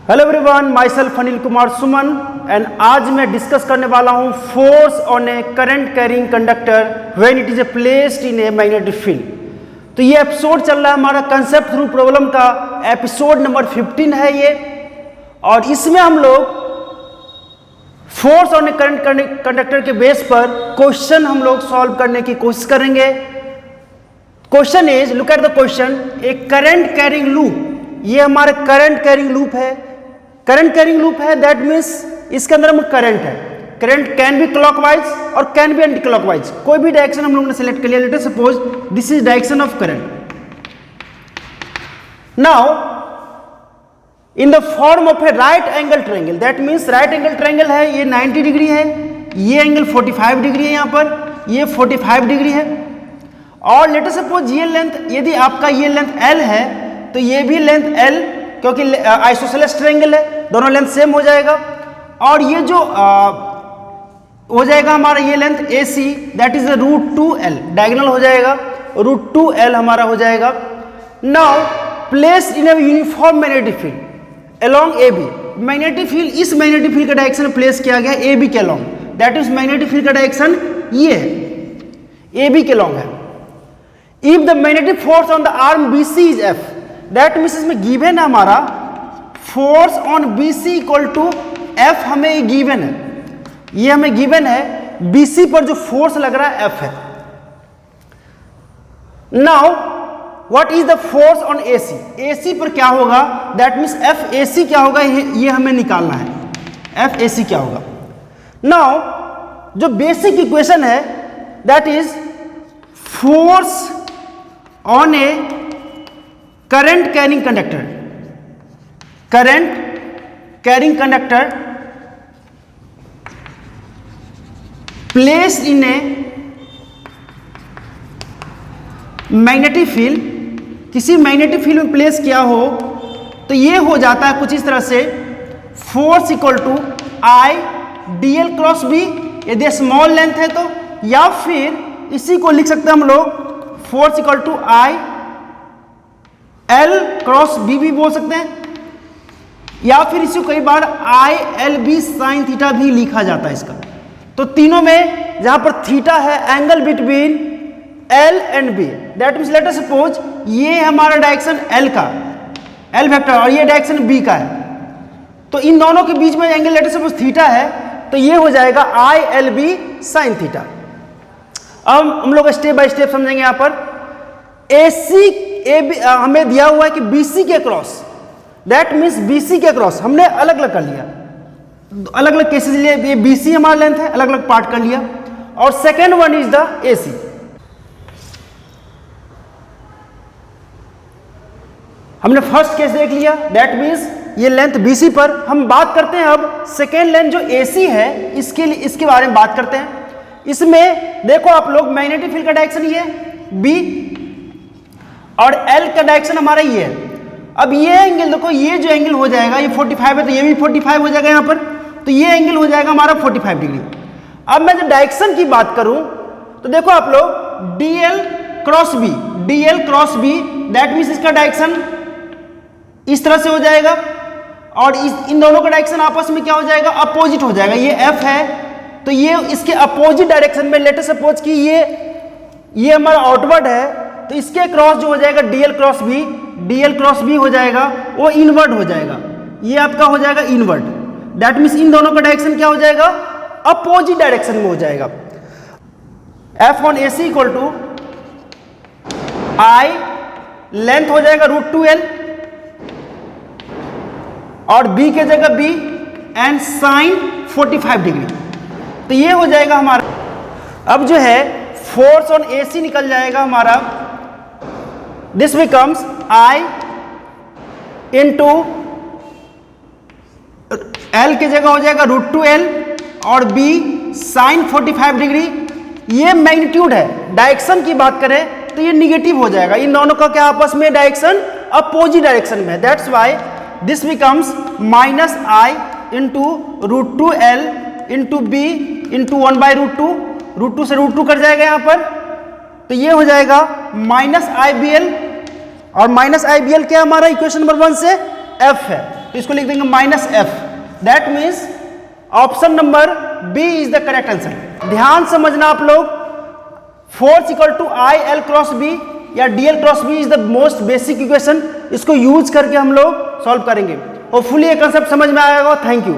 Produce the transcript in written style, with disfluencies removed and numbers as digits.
Hello everyone, my self Anil Kumar Suman and आज मैं discuss करने वाला हूं force on A current carrying conductor when it is a placed in a magnetic field. तो ये एपिसोड चल रहा है हमारा कंसेप्ट थ्रू प्रॉब्लम का, एपिसोड नंबर 15 है ये। और इसमें हम लोग force on A current conductor के बेस पर क्वेश्चन हम लोग सॉल्व करने की कोशिश करेंगे। Question is, look at the question, A current carrying loop. ये हमारा करंट कैरिंग लूप है। करंट कैरिंग लूप है, दैट मीन्स इसके अंदर हम करंट है। करंट कैन बी क्लॉकवाइज और कैन बी एंटी क्लॉकवाइज, कोई भी डायरेक्शन हम लोगों ने सिलेक्ट कर लिया। Let us suppose this is direction of current. Now in the form of A right angle triangle, that means right angle triangle है, ये 90 डिग्री है, ये एंगल 45 डिग्री है, यहां पर ये 45 डिग्री है। और लेट अस सपोज ये लेंथ, यदि आपका ये लेंथ L है तो ये भी लेंथ L, क्योंकि आइसोसेलेस ट्रायंगल है, दोनों लेंथ सेम हो जाएगा। और ये जो हो जाएगा हमारा ये length AC, that is √2L, diagonal हो जाएगा, √2L हमारा हो जाएगा। Now place in a uniform magnetic field along AB। Magnetic field, इस मैग्नेटिक फील्ड का डायरेक्शन प्लेस किया गया AB के along, that is magnetic field का डायरेक्शन ये है, AB के अलोंग है। If the magnetic force on the arm BC is F, that means इसमें गिवन है हमारा force on BC equal to F, हमें गिवन है, ये हमें गिवन है, BC पर जो फोर्स लग रहा है F है। Now what is the force on AC? AC पर क्या होगा, दैट मीन्स FAC क्या होगा, ये हमें निकालना है, FAC क्या होगा। नाउ जो बेसिक इक्वेशन है that is force on A current carrying conductor, current carrying conductor placed in a magnetic field, किसी मैग्नेटिक फील्ड में प्लेस किया हो तो ये हो जाता है कुछ इस तरह से, force equal to I dl cross B, यदि स्मॉल लेंथ है तो, या फिर इसी को लिख सकते हैं हम लोग force equal to I L cross B भी बोल सकते हैं, या फिर इसी को कई बार ILB साइन थीटा भी लिखा जाता है इसका। तो तीनों में जहां पर थीटा है, angle between L and B, that means let us suppose ये हमारा डायरेक्शन L का, L वेक्टर, और ये डायरेक्शन B का है, तो इन दोनों के बीच में angle let us suppose theta है, तो ये हो जाएगा ILB साइन थीटा। अब हम लोग स्टेप बाय स्टेप समझेंगे। यहां पर AC हमें दिया हुआ है कि BC के क्रॉस, दैट मीन्स BC के क्रॉस हमने अलग अलग कर लिया, अलग अलग केसेस लिए, ये BC हमारा लेंथ है, अलग अलग पार्ट कर लिया। और second one is the AC। हमने फर्स्ट केस देख लिया, दैट मीन्स ये लेंथ BC पर। हम बात करते हैं अब सेकेंड लेंथ जो AC है, इसके लिए, इसके बारे में बात करते हैं। इसमें देखो आप लोग, मैग्नेटिक फील्ड का डायरेक्शन ये B और L का डायरेक्शन हमारा ये है। अब ये एंगल देखो, ये जो एंगल हो जाएगा, ये 45 है तो ये भी 45 हो जाएगा यहां पर, तो ये एंगल हो जाएगा हमारा 45 डिग्री। अब मैं जो डायरेक्शन की बात करूं तो देखो आप लोग DL cross B, DL cross B, that means इसका डायरेक्शन इस तरह से हो जाएगा, और इन दोनों का डायरेक्शन आपस में क्या हो जाएगा, अपोजिट हो जाएगा। ये F है तो ये इसके अपोजिट डायरेक्शन में, लेट अस सपोज कि ये हमारा आउटवर्ड है, तो इसके क्रॉस जो हो जाएगा DL cross B, DL cross B हो जाएगा, वो इनवर्ड हो जाएगा, ये आपका हो जाएगा इनवर्ड। दैट मीन्स इन दोनों का डायरेक्शन क्या हो जाएगा, अपोजिट डायरेक्शन में हो जाएगा। F on AC equal to I length हो जाएगा √2L, और B के जगह B एंड साइन 45 डिग्री, तो ये हो जाएगा हमारा। अब जो है फोर्स ऑन AC निकल जाएगा हमारा, this becomes I into L के जगह हो जाएगा √2L और B साइन 45 डिग्री। ये मैग्नीट्यूड है, डायरेक्शन की बात करें तो ये निगेटिव हो जाएगा, इन दोनों का क्या आपस में डायरेक्शन अपोजिट डायरेक्शन में, that's why this becomes -I into √2L into B into 1/√2, √2 से √2 कट जाएगा यहां पर, तो ये हो जाएगा -IBL, और -IBL क्या हमारा इक्वेशन नंबर 1 से F है, तो इसको लिख देंगे minus F. That means option number B is the correct answer. ध्यान समझना आप लोग, force equal to I L cross B या D L cross B is the most basic equation. इसको यूज करके हम लोग सॉल्व करेंगे। होपफुली ये कंसेप्ट समझ में आएगा। Thank you.